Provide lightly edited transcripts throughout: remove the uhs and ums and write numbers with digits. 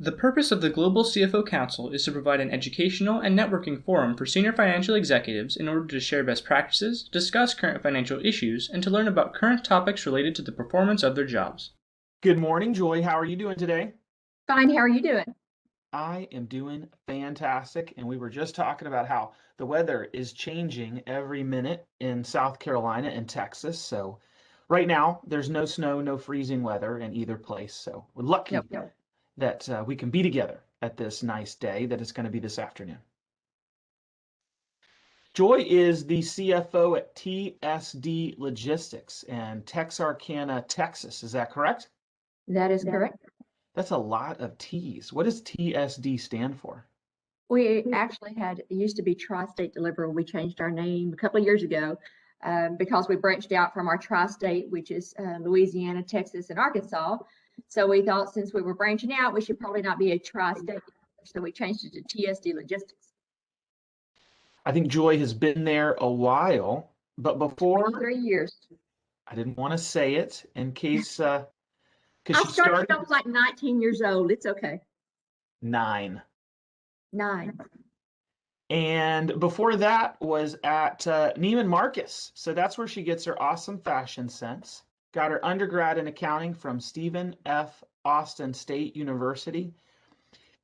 The purpose of the Global CFO Council is to provide an educational and networking forum for senior financial executives in order to share best practices, discuss current financial issues, and to learn about current topics related to the performance of their jobs. Good morning, Joy. How are you doing today? Fine, how are you doing? I am doing fantastic. And we were just talking about how the weather is changing every minute in South Carolina and Texas. So right now, there's no snow, no freezing weather in either place. So we're lucky Yep. that we can be together at this nice day that it's going to be this afternoon. Joy is the CFO at TSD Logistics in Texarkana, Texas. Is that correct? That is correct. That's a lot of T's. What does TSD stand for? We actually it used to be Tri-State Delivery. We changed our name a couple of years ago because we branched out from our Tri-State, which is Louisiana, Texas, and Arkansas. So we thought since we were branching out, we should probably not be a Tri-State. So we changed it to TSD Logistics. I think Joy has been there a while, but before 23 years. I didn't want to say it in case because I she started started when I was like 19 years old. It's okay. 9. 9. And before that was at Neiman Marcus. So that's where she gets her awesome fashion sense. Got her undergrad in accounting from Stephen F. Austin State University.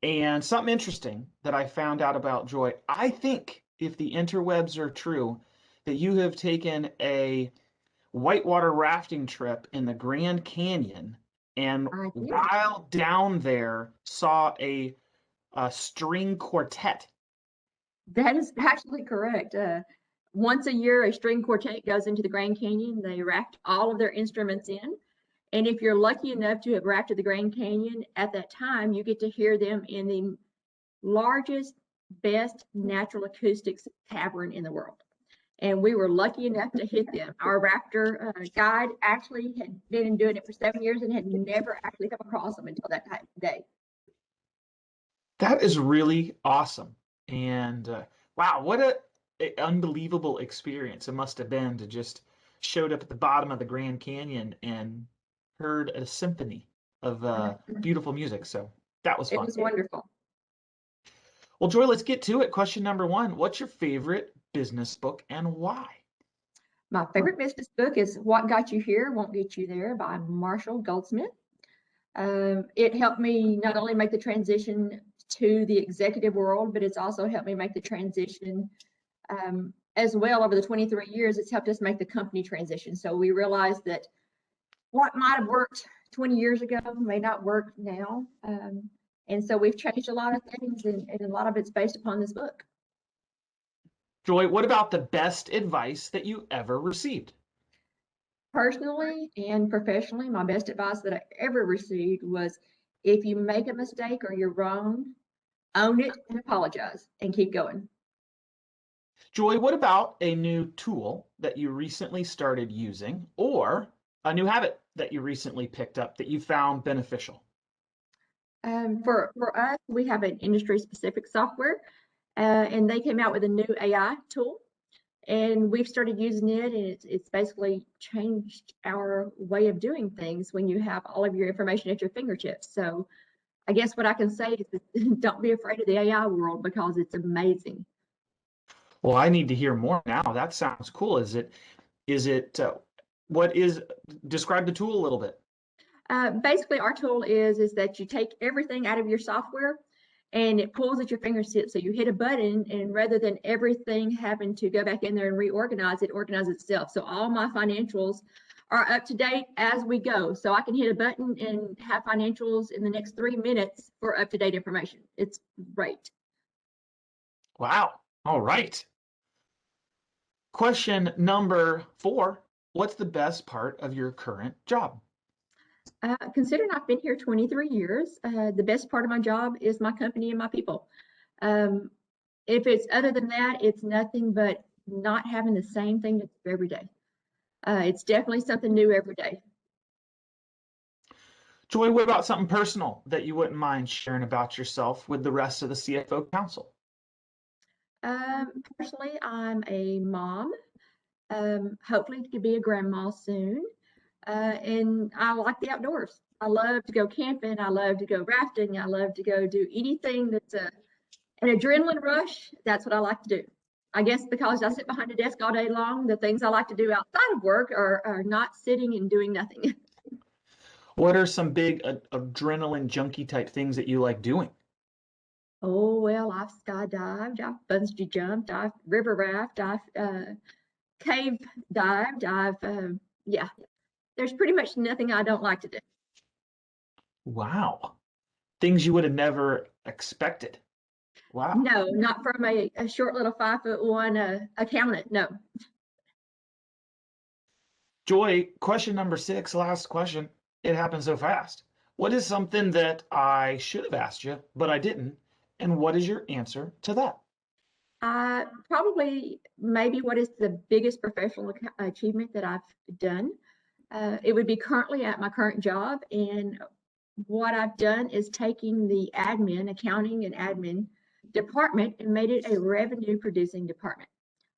And something interesting that I found out about Joy, I think if the interwebs are true, that you have taken a whitewater rafting trip in the Grand Canyon and I did. while down there saw a string quartet. That is actually correct. Once a year, a string quartet goes into the Grand Canyon. They raft all of their instruments in. And if you're lucky enough to have rafted the Grand Canyon at that time, you get to hear them in the largest, best natural acoustics tavern in the world. And we were lucky enough to hit them. Our rafter guide actually had been doing it for 7 years and had never actually come across them until that day. That is really awesome. And wow, what a unbelievable experience it must have been to just showed up at the bottom of the Grand Canyon and heard a symphony of beautiful music. So that was It fun. was wonderful. Well, Joy, let's get to it. Question number 1. What's your favorite business book and why? My favorite business book is What Got You Here Won't Get You There by Marshall Goldsmith. It helped me not only make the transition to the executive world, but it's also helped me make the transition as well over the 23 years. It's helped us make the company transition. So we realized that what might have worked 20 years ago may not work now. And so we've changed a lot of things, and a lot of it's based upon this book. Joy, what about the best advice that you ever received? Personally and professionally, my best advice that I ever received was if you make a mistake or you're wrong, own it and apologize and keep going. Joy, what about a new tool that you recently started using or a new habit that you recently picked up that you found beneficial? For us, we have an industry specific software and they came out with a new AI tool. And we've started using it, and it's basically changed our way of doing things when you have all of your information at your fingertips. So I guess what I can say is don't be afraid of the AI world because it's amazing. Well, I need to hear more now. That sounds cool. What is, describe the tool a little bit. Basically, our tool is that you take everything out of your software and it pulls at your fingertips. So you hit a button, and rather than everything having to go back in there and reorganize, it organizes itself. So all my financials are up to date as we go. So I can hit a button and have financials in the next 3 minutes for up to date information. It's great. Wow. All right. Question number 4. What's the best part of your current job? Considering I've been here 23 years, the best part of my job is my company and my people. If it's other than that, it's nothing but not having the same thing to do every day. It's definitely something new every day. Joy, what about something personal that you wouldn't mind sharing about yourself with the rest of the CFO Council? Personally, I'm a mom, hopefully to be a grandma soon, and I like the outdoors. I love to go camping. I love to go rafting. I love to go do anything that's an adrenaline rush. That's what I like to do. I guess because I sit behind a desk all day long, the things I like to do outside of work are not sitting and doing nothing. What are some big adrenaline junkie type things that you like doing? Oh, well, I've skydived, I've bungee jumped, I've river raft, I've cave dived, yeah, there's pretty much nothing I don't like to do. Wow. Things you would have never expected. Wow. No, not from a short little 5'1" accountant, no. Joy, question number 6, last question. It happened so fast. What is something that I should have asked you, but I didn't? And what is your answer to that? Probably maybe what is the biggest professional achievement that I've done. It would be currently at my current job. And what I've done is taking the accounting and admin department and made it a revenue producing department.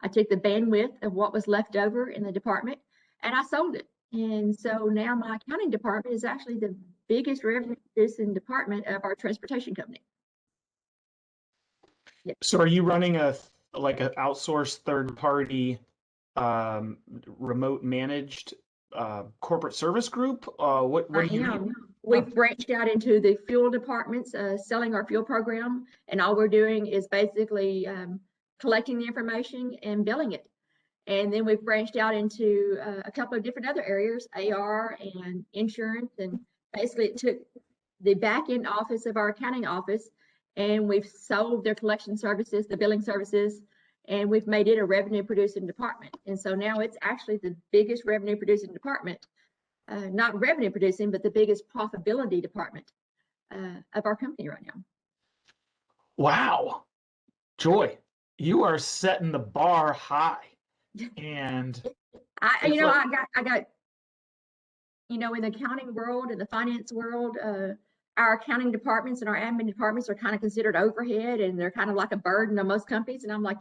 I took the bandwidth of what was left over in the department and I sold it. And so now my accounting department is actually the biggest revenue producing department of our transportation company. Yep. So are you running an outsourced third party remote managed corporate service group? What do you mean? We've branched out into the fuel departments, selling our fuel program, and all we're doing is basically collecting the information and billing it. And then we've branched out into a couple of different other areas, AR and insurance, and basically it took the back end office of our accounting office and we've sold their collection services, the billing services, and we've made it a revenue producing department. And so now it's actually the biggest revenue producing department, not revenue producing, but the biggest profitability department of our company right now. Wow. Joy, you are setting the bar high. And I got, in the accounting world and the finance world, our accounting departments and our admin departments are kind of considered overhead and they're kind of like a burden on most companies. And I'm like,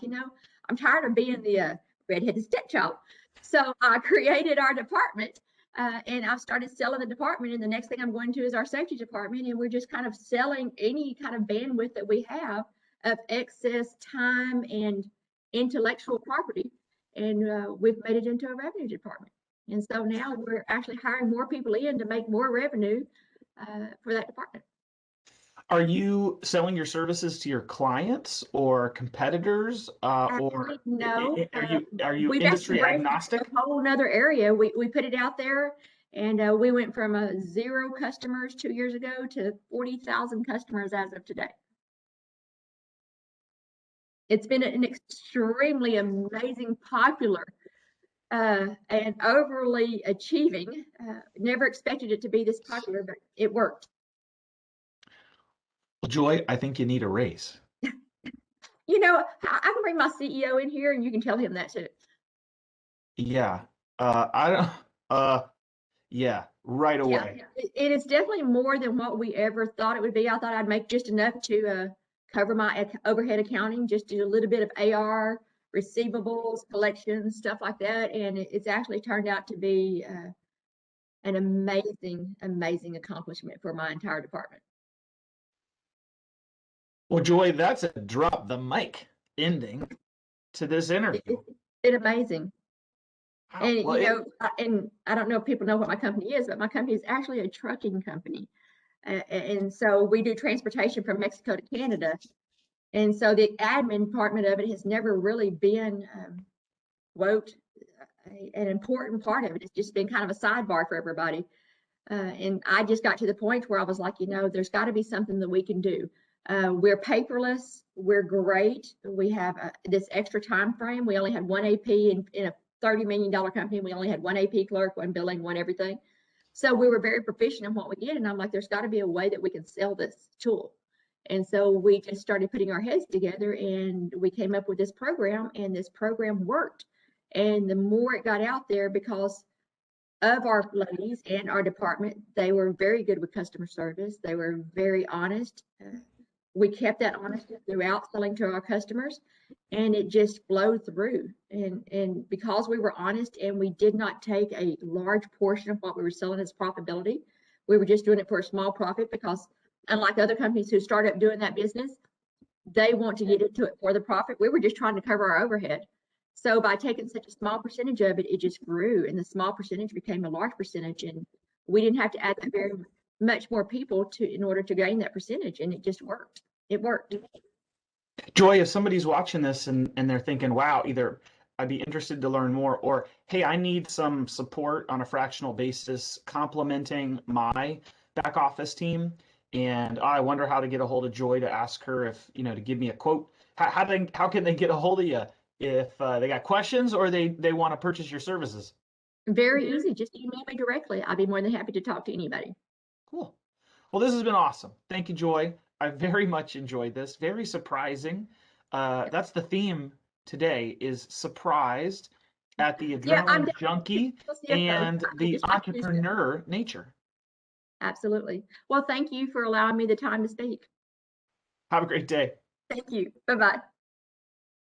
I'm tired of being the redheaded stepchild. So I created our department and I've started selling the department. And the next thing I'm going to is our safety department. And we're just kind of selling any kind of bandwidth that we have of excess time and intellectual property. And we've made it into a revenue department. And so now we're actually hiring more people in to make more revenue for that department. Are you selling your services to your clients or competitors? Or no? Are you industry agnostic? A whole nother area. We put it out there, and we went from 0 customers 2 years ago to 40,000 customers as of today. It's been an extremely amazing, popular, and overly achieving. Never expected it to be this popular, but it worked. Well, Joy, I think you need a raise. I can bring my CEO in here and you can tell him that too. Yeah. Yeah, right away. Yeah. It is definitely more than what we ever thought it would be. I thought I'd make just enough to cover my overhead accounting, just do a little bit of AR, receivables, collections, stuff like that. And it's actually turned out to be an amazing, amazing accomplishment for my entire department. Well, Joy, that's a drop the mic ending to this interview. It's amazing. Wow. And, Well, and I don't know if people know what my company is, but my company is actually a trucking company. And so we do transportation from Mexico to Canada. And so the admin department of it has never really been, an important part of it. It's just been kind of a sidebar for everybody. And I just got to the point where I was like, there's got to be something that we can do. We're paperless. We're great. We have this extra time frame. We only had one AP in a $30 million company. We only had one AP clerk, one billing, one everything. So we were very proficient in what we did. And I'm like, there's got to be a way that we can sell this tool. And so we just started putting our heads together and we came up with this program, and this program worked. And the more it got out there, because of our ladies and our department, they were very good with customer service. They were very honest. We kept that honesty throughout selling to our customers, and it just flowed through. And because we were honest and we did not take a large portion of what we were selling as profitability, We were just doing it for a small profit because unlike other companies who start up doing that business, they want to get into it for the profit. We were just trying to cover our overhead. So by taking such a small percentage of it, it just grew, and the small percentage became a large percentage, and we didn't have to add that very much more people in order to gain that percentage, and it just worked. It worked. Joy, if somebody's watching this and they're thinking, wow, either I'd be interested to learn more, or hey, I need some support on a fractional basis complementing my back office team, and I wonder how to get a hold of Joy to ask her if, to give me a quote. How can they get a hold of you if they got questions or they want to purchase your services? Very easy. Just email me directly. I'd be more than happy to talk to anybody. Cool. Well, this has been awesome. Thank you, Joy. I very much enjoyed this. Very surprising. That's the theme today, is surprised at the adrenaline junkie and the entrepreneur nature. Absolutely. Well, thank you for allowing me the time to speak. Have a great day. Thank you. Bye-bye.